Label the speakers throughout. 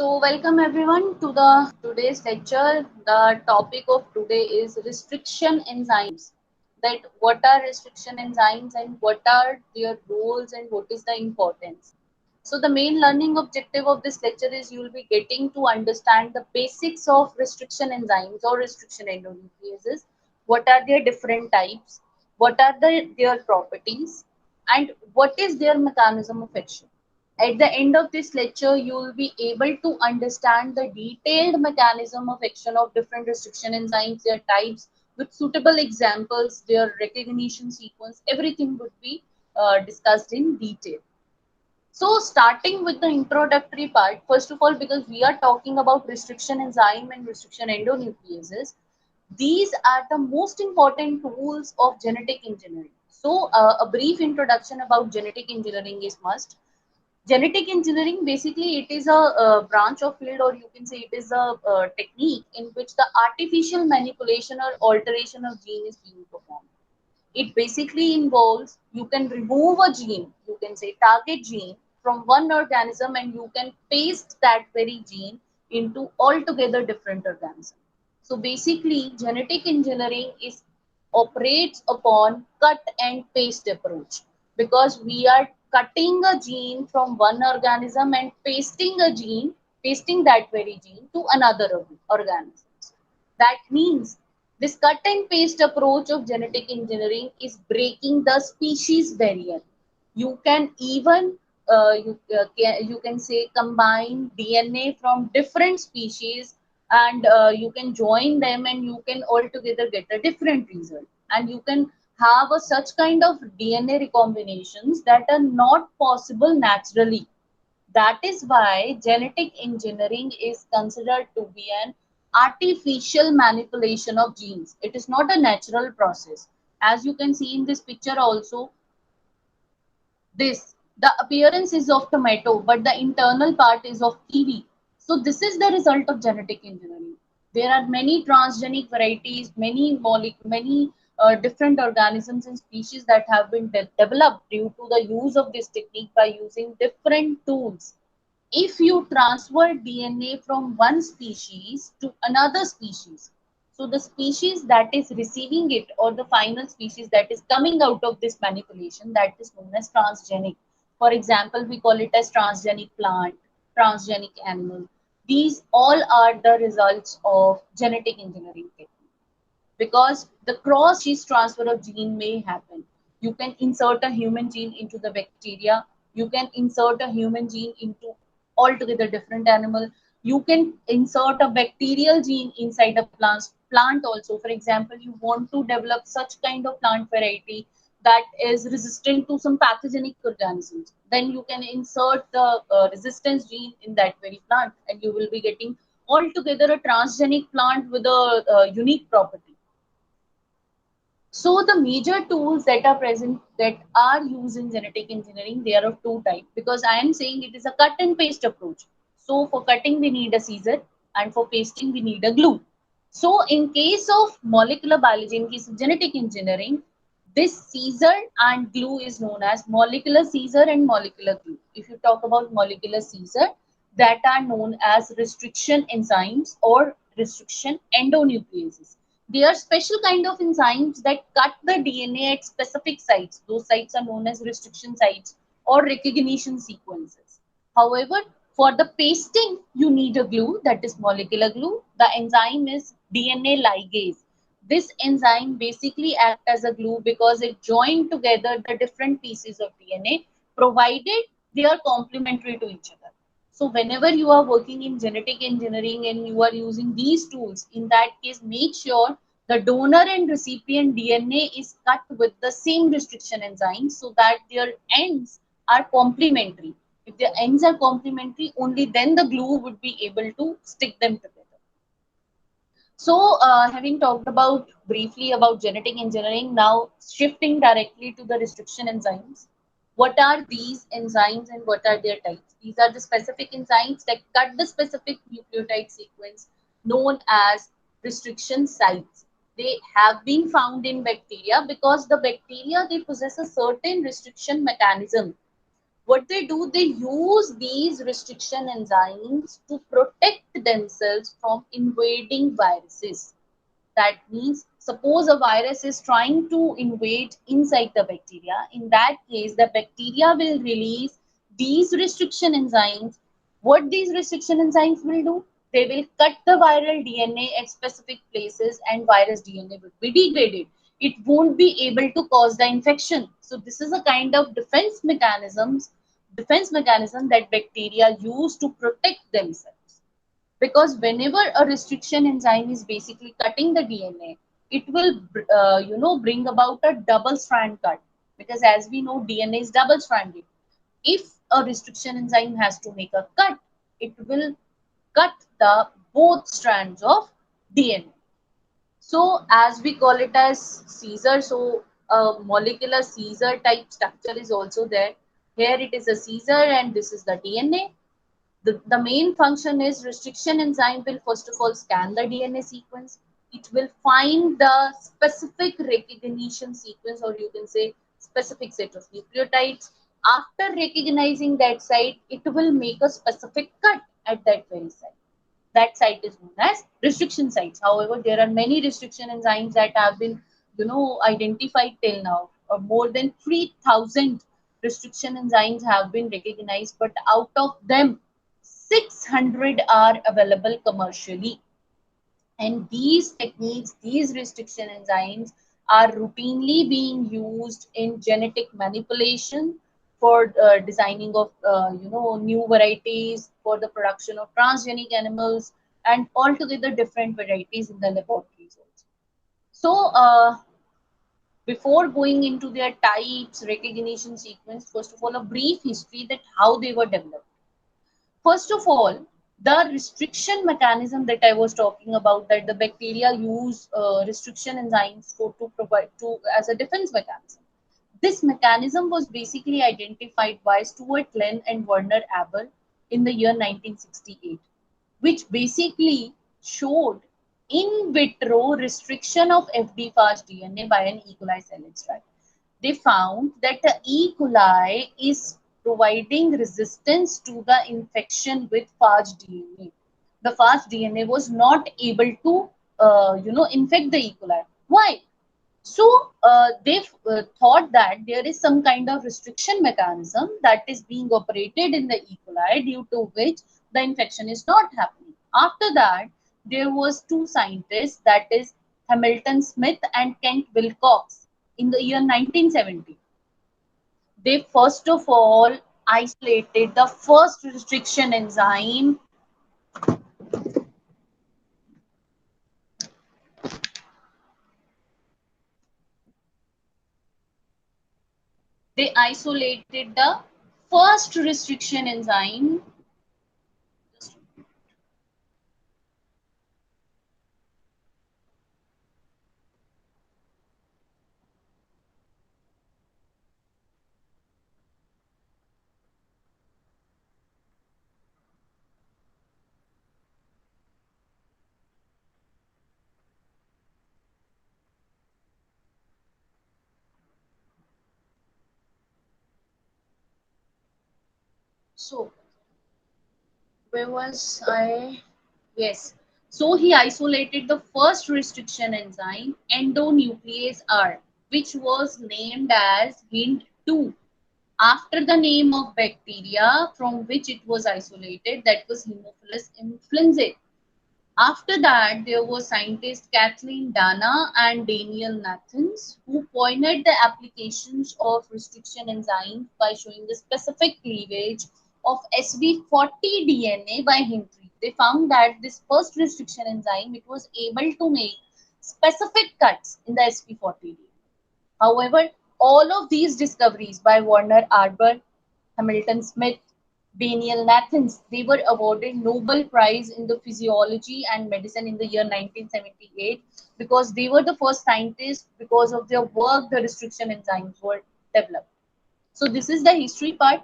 Speaker 1: Welcome everyone to the today's lecture. The topic of today is restriction enzymes. That what are restriction enzymes and what are their roles and what is the importance. So the main learning objective of this lecture is you will be getting to understand the basics of restriction enzymes or restriction endonucleases. What are their different types? What are their properties? And what is their mechanism of action? At the end of this lecture, you will be able to understand the detailed mechanism of action of different restriction enzymes, their types, with suitable examples, their recognition sequence, everything would be discussed in detail. So starting with the introductory part, first of all, because we are talking about restriction enzyme and restriction endonucleases, these are the most important tools of genetic engineering. So a brief introduction about genetic engineering is must. Genetic engineering, basically, it is a branch of field, or you can say it is a technique in which the artificial manipulation or alteration of gene is being performed. It basically involves you can remove a gene, you can say target gene from one organism, and you can paste that very gene into altogether different organism. So basically, genetic engineering is operates upon cut and paste approach, because we are cutting a gene from one organism and pasting that very gene to another organism. That means this cut and paste approach of genetic engineering is breaking the species barrier. You can even you can say combine DNA from different species, and you can join them and you can altogether get a different result. And you can have a such kind of DNA recombinations that are not possible naturally. That is why genetic engineering is considered to be an artificial manipulation of genes. It is not a natural process. As you can see in this picture also, this the appearance is of tomato, but the internal part is of kiwi. So this is the result of genetic engineering. There are many transgenic varieties, many different organisms and species that have been developed due to the use of this technique by using different tools. If you transfer DNA from one species to another species, so the species that is receiving it, or the final species that is coming out of this manipulation, that is known as transgenic. For example, we call it as transgenic plant, transgenic animal. These all are the results of genetic engineering technique, because the cross species transfer of gene may happen. You can insert a human gene into the bacteria. You can insert a human gene into altogether different animal. You can insert a bacterial gene inside a plant also. For example, you want to develop such kind of plant variety that is resistant to some pathogenic organisms. Then you can insert the resistance gene in that very plant, and you will be getting altogether a transgenic plant with a unique property. So the major tools that are present, that are used in genetic engineering, they are of two types, because I am saying it is a cut and paste approach. So for cutting we need a scissor, and for pasting we need a glue. So in case of molecular biology, in case of genetic engineering, this scissor and glue is known as molecular scissor and molecular glue. If you talk about molecular scissor, that are known as restriction enzymes or restriction endonucleases. They are special kind of enzymes that cut the DNA at specific sites. Those sites are known as restriction sites or recognition sequences. However, for the pasting, you need a glue, that is molecular glue. The enzyme is DNA ligase. This enzyme basically acts as a glue because it joins together the different pieces of DNA, provided they are complementary to each other. So whenever you are working in genetic engineering and you are using these tools, in that case, make sure the donor and recipient DNA is cut with the same restriction enzyme so that their ends are complementary. If the ends are complementary, only then the glue would be able to stick them together. So, having talked about briefly about genetic engineering, now shifting directly to the restriction enzymes. What are these enzymes and what are their types? These are the specific enzymes that cut the specific nucleotide sequence known as restriction sites. They have been found in bacteria because the bacteria, they possess a certain restriction mechanism What they do, they use these restriction enzymes to protect themselves from invading viruses. That means, suppose a virus is trying to invade inside the bacteria. In that case, the bacteria will release these restriction enzymes. What these restriction enzymes will do? They will cut the viral DNA at specific places and virus DNA will be degraded. It won't be able to cause the infection. So this is a kind of defense mechanism that bacteria use to protect themselves, because whenever a restriction enzyme is basically cutting the DNA, it will bring about a double strand cut, because as we know DNA is double stranded. If a restriction enzyme has to make a cut, it will cut the both strands of DNA. So as we call it as Caesar, so a molecular Caesar type structure is also there. Here it is a Caesar and this is the DNA. The main function is restriction enzyme will first of all scan the DNA sequence. It will find the specific recognition sequence, or you can say specific set of nucleotides. After recognizing that site, it will make a specific cut at that very site. That site is known as restriction sites. However, there are many restriction enzymes that have been, identified till now. More than 3,000 restriction enzymes have been recognized, but out of them, 600 are available commercially. And these techniques, these restriction enzymes are routinely being used in genetic manipulation for designing of new varieties, for the production of transgenic animals, and altogether different varieties in the laboratories also. So before going into their types, recognition sequence, first of all, a brief history that how they were developed. First of all, the restriction mechanism that I was talking about, that the bacteria use restriction enzymes to provide to as a defense mechanism. This mechanism was basically identified by Stuart Glenn and Werner Aber in the year 1968, which basically showed in vitro restriction of FD-Fast DNA by an E. coli cell extract. They found that the E. coli is providing resistance to the infection with phage DNA. The phage DNA was not able to, infect the E. coli. Why? So they thought that there is some kind of restriction mechanism that is being operated in the E. coli, due to which the infection is not happening. After that, there was two scientists, that is Hamilton Smith and Kent Wilcox, in the year 1970. They first of all isolated the first restriction enzyme. They isolated the first restriction enzyme. So where was I? Yes. So he isolated the first restriction enzyme, endonuclease R, which was named as HINT2, after the name of bacteria from which it was isolated, that was Haemophilus influenzae. After that, there were scientists Kathleen Dana and Daniel Nathans who pointed the applications of restriction enzymes by showing the specific cleavage of SV40 DNA by Hintry. They found that this first restriction enzyme, it was able to make specific cuts in the SV40 DNA. However, all of these discoveries by Werner Arbor, Hamilton Smith, Daniel Nathans, they were awarded Nobel Prize in the Physiology and Medicine in the year 1978, because they were the first scientists, because of their work, the restriction enzymes were developed. So this is the history part.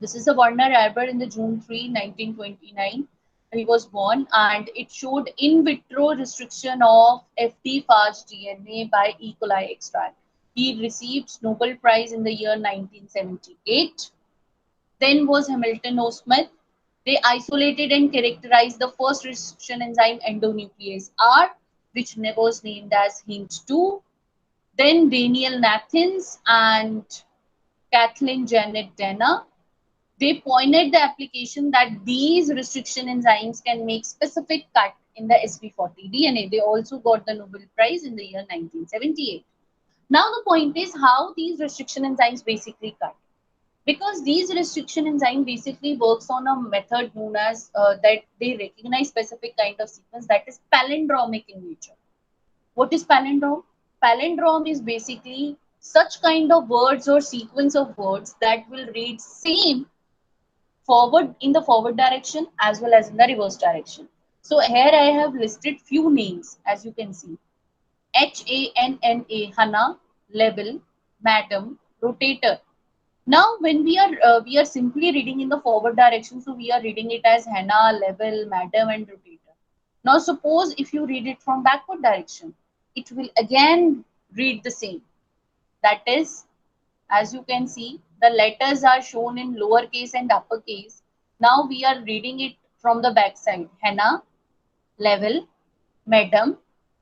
Speaker 1: This is a Werner Arbor in the June 3, 1929. He was born, and it showed in vitro restriction of FD phage DNA by E. coli extract. He received Nobel Prize in the year 1978. Then was Hamilton O. Smith. They isolated and characterized the first restriction enzyme endonuclease R, which was named as Hint2. Then Daniel Nathans and Kathleen Janet Denner, they pointed the application that these restriction enzymes can make specific cut in the sp40 DNA. They also got the Nobel Prize in the year 1978. Now the point is how these restriction enzymes basically cut. Because these restriction enzyme basically works on a method known as that they recognize specific kind of sequence that is palindromic in nature. What is palindrome? Palindrome is basically such kind of words or sequence of words that will read same forward in the forward direction as well as in the reverse direction. So here I have listed few names as you can see. HANNA, Hana, label, madam, rotator. Now when we are simply reading in the forward direction, so we are reading it as Hana, label, madam and rotator. Now suppose if you read it from backward direction, it will again read the same. That is, as you can see, the letters are shown in lowercase and uppercase. Now we are reading it from the back side. Henna, level, madam,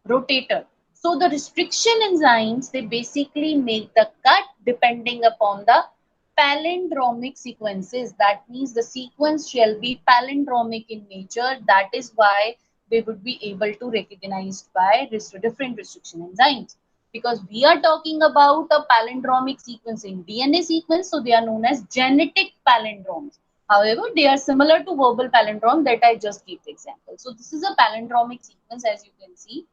Speaker 1: rotator. So the restriction enzymes, they basically make the cut depending upon the palindromic sequences. That means the sequence shall be palindromic in nature. That is why they would be able to recognized by different restriction enzymes. Because we are talking about a palindromic sequence in DNA sequence, so they are known as genetic palindromes. However, they are similar to verbal palindrome that I just gave the example. So this is a palindromic sequence as you can see.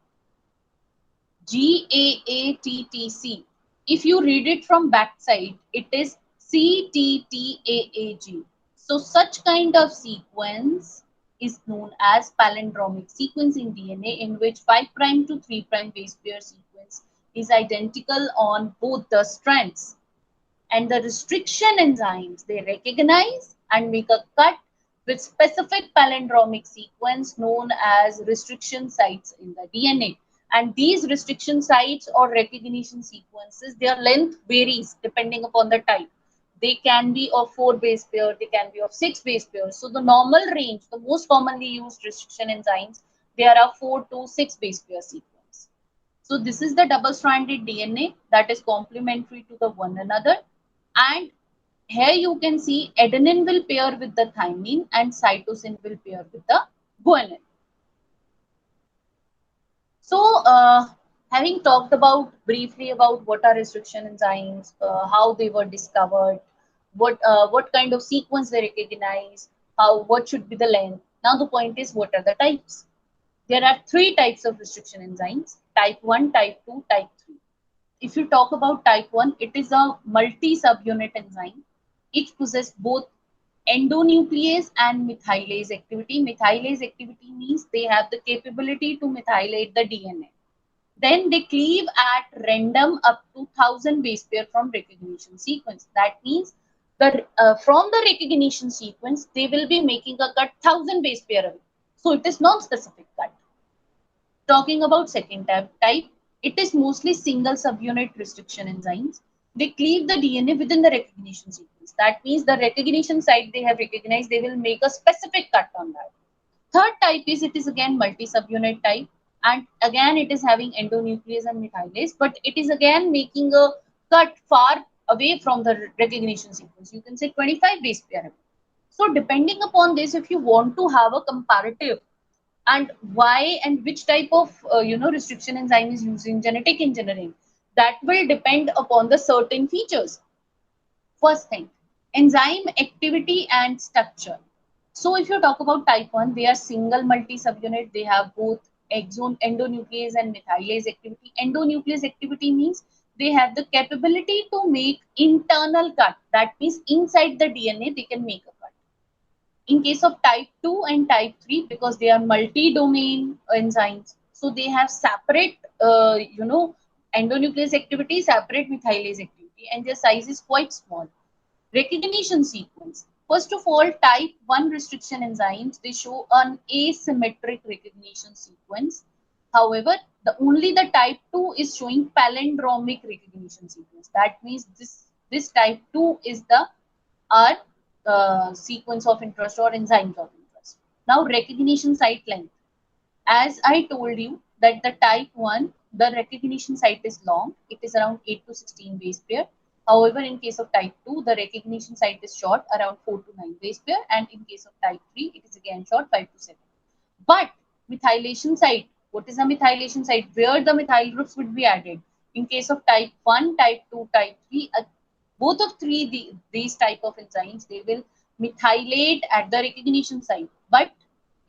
Speaker 1: GAATTC. If you read it from backside, it is CTTAAG. So such kind of sequence is known as palindromic sequence in DNA in which 5' to 3' base pair sequence is identical on both the strands. And the restriction enzymes, they recognize and make a cut with specific palindromic sequence known as restriction sites in the DNA. And these restriction sites or recognition sequences, their length varies depending upon the type. They can be of 4 base pair, they can be of 6 base pairs. So the normal range, the most commonly used restriction enzymes, there are 4 to 6 base pair sequence. So this is the double-stranded DNA that is complementary to the one another. And here you can see adenine will pair with the thymine and cytosine will pair with the guanine. So, having talked about briefly about what are restriction enzymes, how they were discovered, what kind of sequence they recognize, what should be the length. Now the point is, what are the types? There are three types of restriction enzymes: type 1, type 2, type 3. If you talk about type 1, it is a multi-subunit enzyme. It possesses both endonuclease and methylase activity. Methylase activity means they have the capability to methylate the DNA. Then they cleave at random up to 1000 base pair from recognition sequence. That means from the recognition sequence, they will be making a cut 1000 base pair away. So it is non-specific cut. Talking about second type, it is mostly single subunit restriction enzymes. They cleave the DNA within the recognition sequence. That means the recognition site they have recognized, they will make a specific cut on that. Third type is it is again multi-subunit type, and again it is having endonuclease and methylase, but it is again making a cut far away from the recognition sequence. You can say 25 base pair away. So depending upon this, if you want to have a comparative and why and which type of restriction enzyme is used in genetic engineering, that will depend upon the certain features. First thing, enzyme activity and structure. So if you talk about type 1, they are single multi-subunit. They have both exon, endonuclease and methylase activity. Endonuclease activity means they have the capability to make internal cut. That means inside the DNA, they can make a cut. In case of type 2 and type 3, because they are multi-domain enzymes, so they have separate, endonuclease activity, separate methylase activity, and their size is quite small. Recognition sequence. First of all, type 1 restriction enzymes, they show an asymmetric recognition sequence. However, only the type 2 is showing palindromic recognition sequence. That means this type 2 is the R sequence of interest or enzymes of interest. Now, recognition site length. As I told you that the type 1, the recognition site is long. It is around 8 to 16 base pair. However, in case of type 2, the recognition site is short, around 4 to 9 base pair. And in case of type 3, it is again short, 5 to 7. But methylation site, what is a methylation site? Where the methyl groups would be added. In case of type 1, type 2, type 3, both of these type of enzymes, they will methylate at the recognition site. But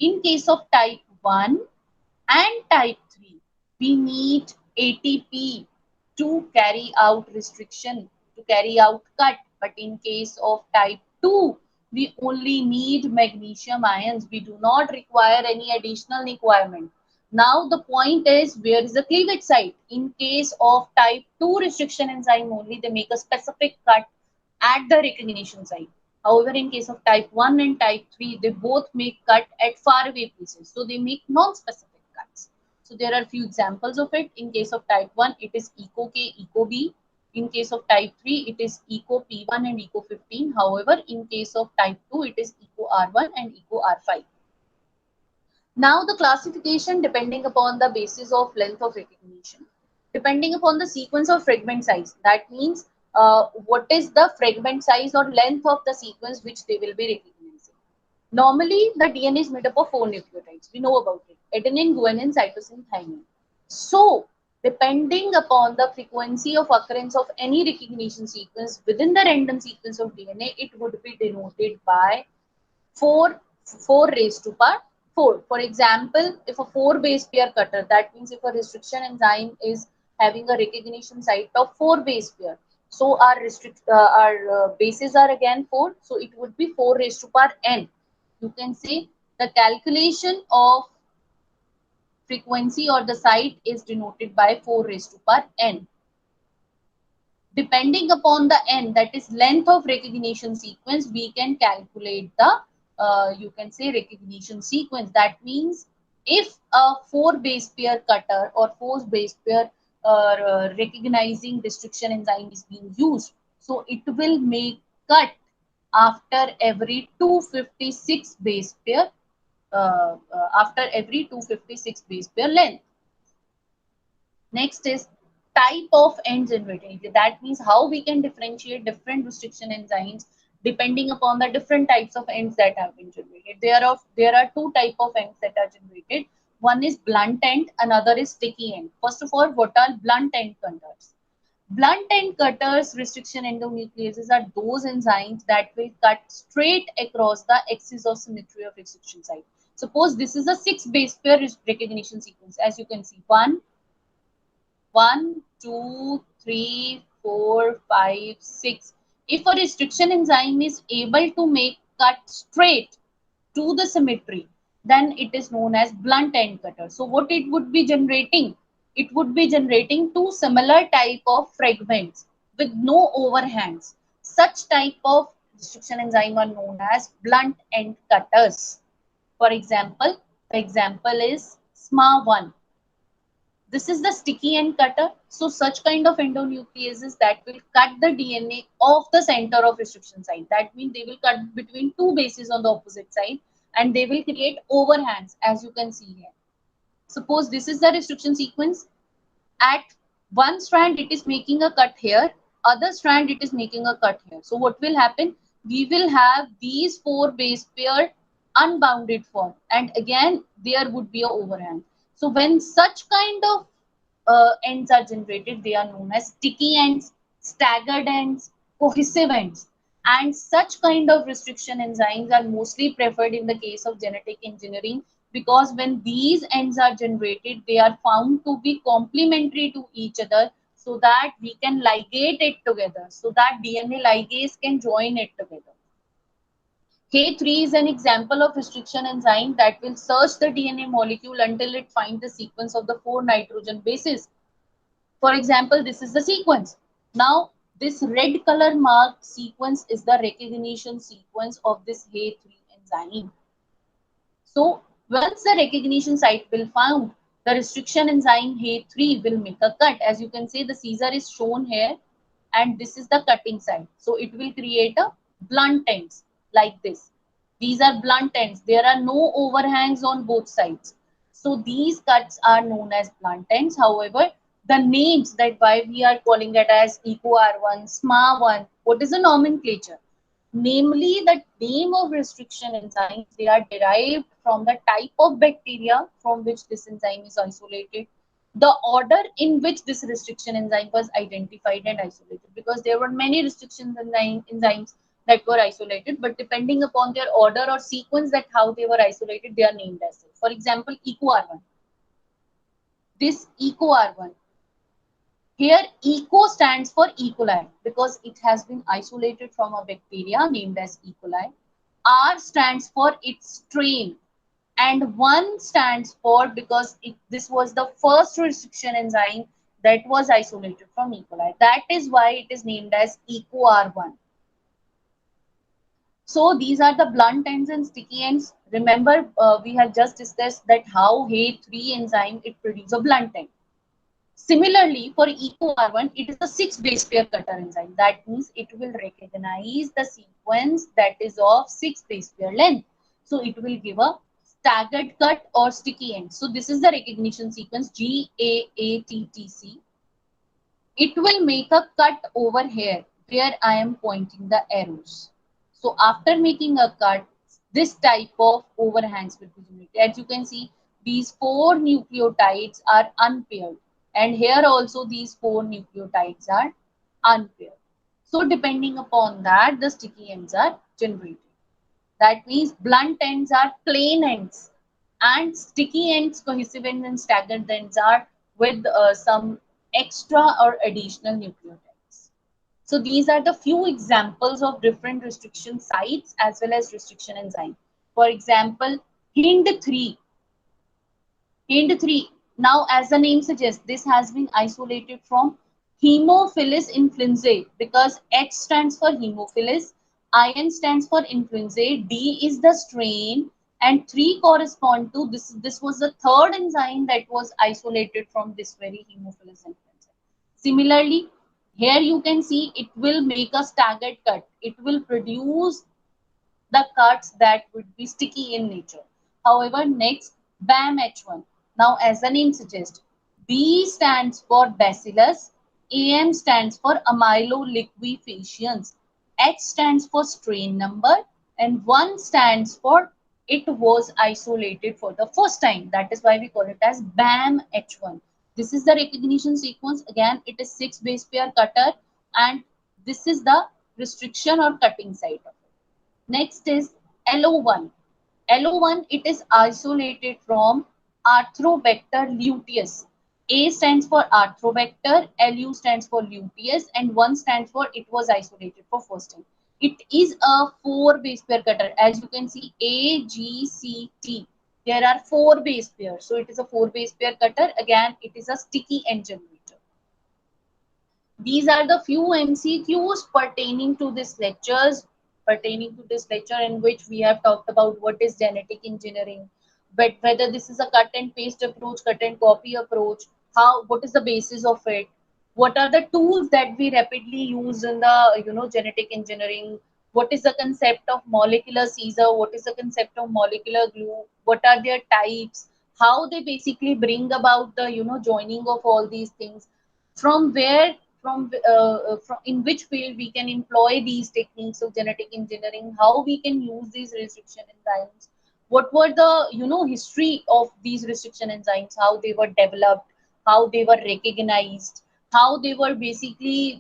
Speaker 1: in case of type 1 and type 3, we need ATP to carry out restriction, to carry out cut. But in case of type 2, we only need magnesium ions. We do not require any additional requirement. Now the point is, where is the cleavage site? In case of type 2 restriction enzyme only, they make a specific cut at the recognition site. However, in case of type 1 and type 3, they both make cut at far away places. So they make non-specific cuts. So there are few examples of it. In case of type 1, it is EcoK, EcoB. In case of type 3, it is Eco P1 and Eco 15. However, in case of type 2, it is Eco R1 and Eco R5. Now the classification depending upon the basis of length of recognition, depending upon the sequence of fragment size. That means what is the fragment size or length of the sequence which they will be recognizing. Normally, the DNA is made up of 4 nucleotides. We know about it: adenine, guanine, cytosine, thymine. So, depending upon the frequency of occurrence of any recognition sequence within the random sequence of DNA, it would be denoted by 4 raised to power 4. For example, if a 4 base pair cutter, that means if a restriction enzyme is having a recognition site of 4 base pair, so our bases are again 4, so it would be 4 raised to power n. You can say the calculation of frequency or the site is denoted by 4 raised to power n. Depending upon the n, that is length of recognition sequence, we can calculate the you can say recognition sequence. That means if a 4 base pair cutter or 4 base pair recognizing restriction enzyme is being used, so it will make cut after every 256 base pair after every 256 base pair length. Next is type of end generated. That means how we can differentiate different restriction enzymes depending upon the different types of ends that have been generated. There are 2 type of ends that are generated. One is blunt end, another is sticky end. First of all, what are blunt end cutters? Blunt end cutters restriction endonucleases are those enzymes that will cut straight across the axis of symmetry of restriction site. Suppose this is a 6 base pair recognition sequence. As you can see, 1, 2, 3, 4, 5, 6. If a restriction enzyme is able to make cut straight to the symmetry, then it is known as blunt end cutter. So what it would be generating? It would be generating 2 similar type of fragments with no overhangs. Such type of restriction enzyme are known as blunt end cutters. For example, the example is SMA1. This is the sticky end cutter. So such kind of endonucleases that will cut the DNA off the center of restriction site. That means they will cut between 2 bases on the opposite side and they will create overhangs, as you can see here. Suppose this is the restriction sequence. At one strand it is making a cut here, other strand it is making a cut here. So what will happen? We will have these 4 base pair unbounded form, and again there would be a overhang. So when such kind of ends are generated, they are known as sticky ends, staggered ends, cohesive ends. And such kind of restriction enzymes are mostly preferred in the case of genetic engineering, because when these ends are generated, they are found to be complementary to each other, so that we can ligate it together, so that DNA ligase can join it together. K3 is an example of restriction enzyme that will search the DNA molecule until it finds the sequence of the 4 nitrogen bases. For example, this is the sequence. Now, this red color marked sequence is the recognition sequence of this K3 enzyme. So, once the recognition site will found, the restriction enzyme K3 will make a cut. As you can see, the Caesar is shown here and this is the cutting site. So, it will create a blunt ends. like this. These are blunt ends. There are no overhangs on both sides. So these cuts are known as blunt ends. However, the names that why we are calling it as EcoR1, SMA1, what is the nomenclature? Namely, the name of restriction enzymes, they are derived from the type of bacteria from which this enzyme is isolated, the order in which this restriction enzyme was identified and isolated, because there were many restriction enzymes that were isolated, but depending upon their order or sequence that how they were isolated, they are named as such. For example, EcoR1. This EcoR1, here eco stands for E. coli because it has been isolated from a bacteria named as E. coli. R stands for its strain, and 1 stands for because this was the first restriction enzyme that was isolated from E. coli. That is why it is named as EcoR1. So these are the blunt ends and sticky ends. Remember, we have just discussed that how HAY3 enzyme it produces a blunt end. Similarly, for EcoR1, it is a 6 base pair cutter enzyme. That means it will recognize the sequence that is of 6 base pair length. So it will give a staggered cut or sticky end. So this is the recognition sequence GAATTC. It will make a cut over here where I am pointing the arrows. So after making a cut, this type of overhangs will be generated. As you can see, these 4 nucleotides are unpaired, and here also these 4 nucleotides are unpaired. So depending upon that, the sticky ends are generated. That means blunt ends are plain ends, and sticky ends, cohesive ends, and staggered ends are with some extra or additional nucleotides. So these are the few examples of different restriction sites as well as restriction enzyme. For example, HIND3. HIND3. Now, as the name suggests, this has been isolated from Haemophilus influenzae because H stands for Haemophilus, IN stands for influenzae, D is the strain, and 3 correspond to this. This was the third enzyme that was isolated from this very Haemophilus influenzae. Similarly, here you can see it will make a staggered cut. It will produce the cuts that would be sticky in nature. However, next, BAMH1. Now, as the name suggests, B stands for Bacillus, AM stands for Amyloliquefaciens, H stands for strain number, and 1 stands for it was isolated for the first time. That is why we call it as BAMH1. This is the recognition sequence. Again, it is 6 base pair cutter, and this is the restriction or cutting site of it. Next is LO1. LO1, it is isolated from Arthrobacter luteus. A stands for Arthrobacter, LU stands for luteus, and 1 stands for it was isolated for first time. It is a 4 base pair cutter. As you can see, A, G, C, T. There are 4 base pairs. So it is a 4 base pair cutter. Again, it is a sticky end generator. These are the few MCQs pertaining to this lecture in which we have talked about what is genetic engineering, but whether this is a cut and paste approach, cut and copy approach, what is the basis of it, what are the tools that we rapidly use in the genetic engineering, what is the concept of molecular Caesar, what is the concept of molecular glue, what are their types, how they basically bring about the joining of all these things, from where from in which field we can employ these techniques of genetic engineering, how we can use these restriction enzymes, what were the history of these restriction enzymes, how they were developed, how they were recognized, how they were basically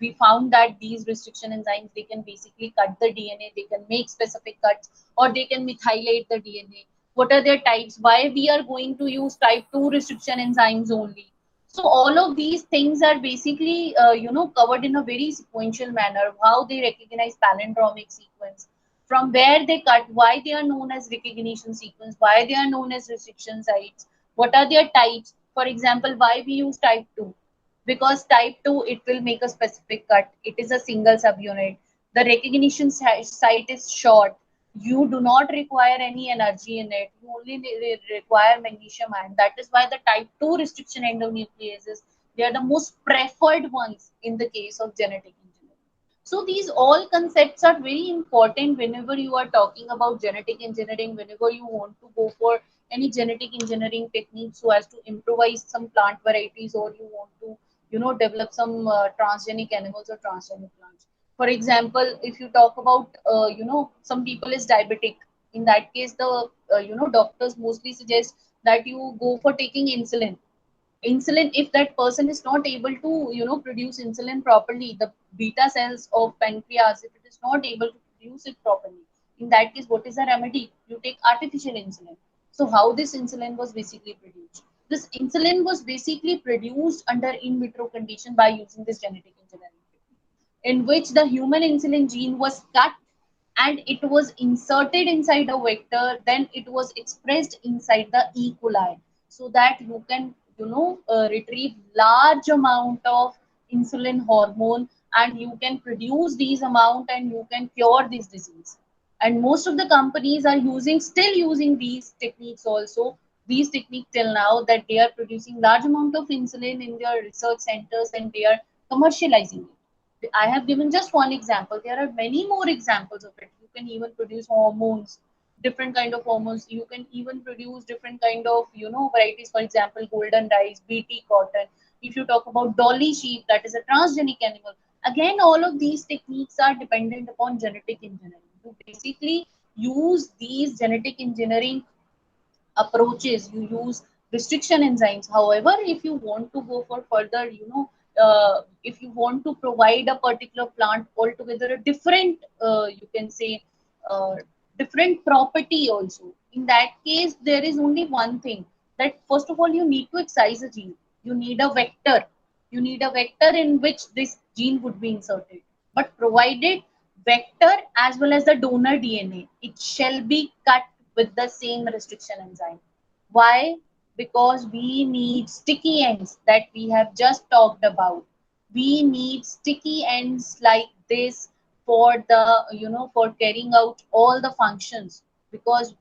Speaker 1: we found that these restriction enzymes, they can basically cut the DNA, they can make specific cuts, or they can methylate the DNA. What are their types, why we are going to use type 2 restriction enzymes only. So all of these things are basically covered in a very sequential manner, how they recognize palindromic sequence, from where they cut, why they are known as recognition sequence, why they are known as restriction sites, what are their types. For example, why we use type 2, because type 2 it will make a specific cut, it is a single subunit, the recognition site is short, you do not require any energy in it, you only require magnesium ion. That is why the type 2 restriction endonucleases, they are the most preferred ones in the case of genetic engineering. So these all concepts are very important whenever you are talking about genetic engineering, whenever you want to go for any genetic engineering techniques so as to improvise some plant varieties, or you want to, develop some transgenic animals or transgenic plants. For example, if you talk about, some people is diabetic. In that case, the, doctors mostly suggest that you go for taking insulin. If that person is not able to, produce insulin properly, the beta cells of pancreas, if it is not able to produce it properly, in that case, what is the remedy? You take artificial insulin. So how this insulin was basically produced? This insulin was basically produced under in vitro condition by using this genetic engineering, in which the human insulin gene was cut and it was inserted inside a vector, then it was expressed inside the E. coli, so that you can, retrieve large amount of insulin hormone, and you can produce these amount and you can cure this disease. And most of the companies are using, still using these techniques also, these techniques till now, that they are producing large amount of insulin in their research centers and they are commercializing it. I have given just one example. There are many more examples of it. You can even produce hormones, different kind of hormones. You can even produce different kind of, varieties. For example, golden rice, BT cotton. If you talk about dolly sheep, that is a transgenic animal. Again, all of these techniques are dependent upon genetic engineering. You basically use these genetic engineering approaches, you use restriction enzymes. However, if you want to go for further, if you want to provide a particular plant altogether a different, you can say, uh, different property also, in that case there is only one thing, that first of all you need to excise a gene. You need a vector. You need a vector in which this gene would be inserted. But provided vector as well as the donor DNA, it shall be cut with the same restriction enzyme. Why? Because we need sticky ends that we have just talked about. We need sticky ends like this for the, for carrying out all the functions. Because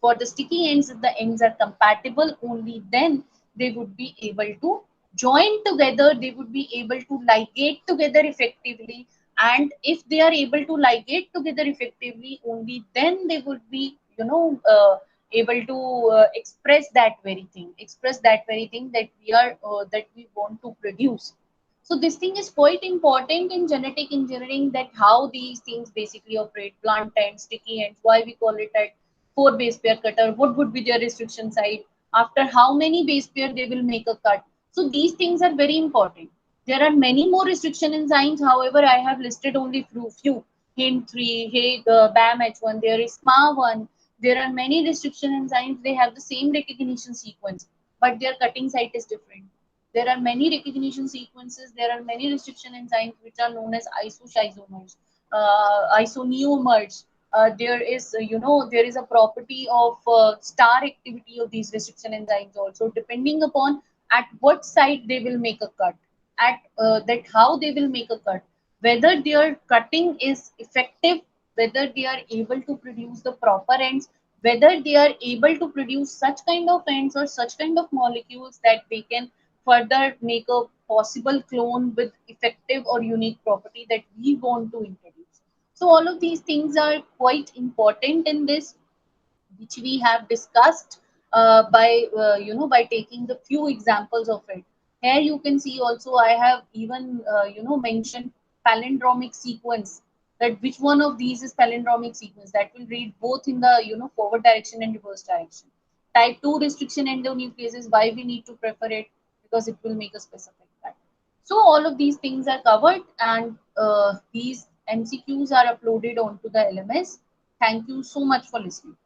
Speaker 1: for the sticky ends, if the ends are compatible, only then they would be able to join together, they would be able to ligate together effectively. And if they are able to ligate together effectively, only then they would be, able to express that very thing that that we want to produce. So this thing is quite important in genetic engineering, that how these things basically operate, blunt ends, sticky ends, why we call it at four base pair cutter, what would be their restriction site, after how many base pair they will make a cut. So these things are very important. There are many more restriction enzymes, however, I have listed only few. HIND3, HAG, BAM-H1, there is SMA1. There are many restriction enzymes, they have the same recognition sequence, but their cutting site is different. There are many recognition sequences, there are many restriction enzymes which are known as isoschizomers, isoneomers. There is, there is a property of star activity of these restriction enzymes also, depending upon at what site they will make a cut, at that how they will make a cut, whether their cutting is effective, whether they are able to produce the proper ends, whether they are able to produce such kind of ends or such kind of molecules that they can further make a possible clone with effective or unique property that we want to introduce. So all of these things are quite important in this, which we have discussed by, by taking the few examples of it. Here you can see also I have even, mentioned palindromic sequence, that which one of these is palindromic sequence, that will read both in the, forward direction and reverse direction. Type 2 restriction endonucleases, why we need to prefer it? Because it will make a specific cut. So all of these things are covered, and these MCQs are uploaded onto the LMS. Thank you so much for listening.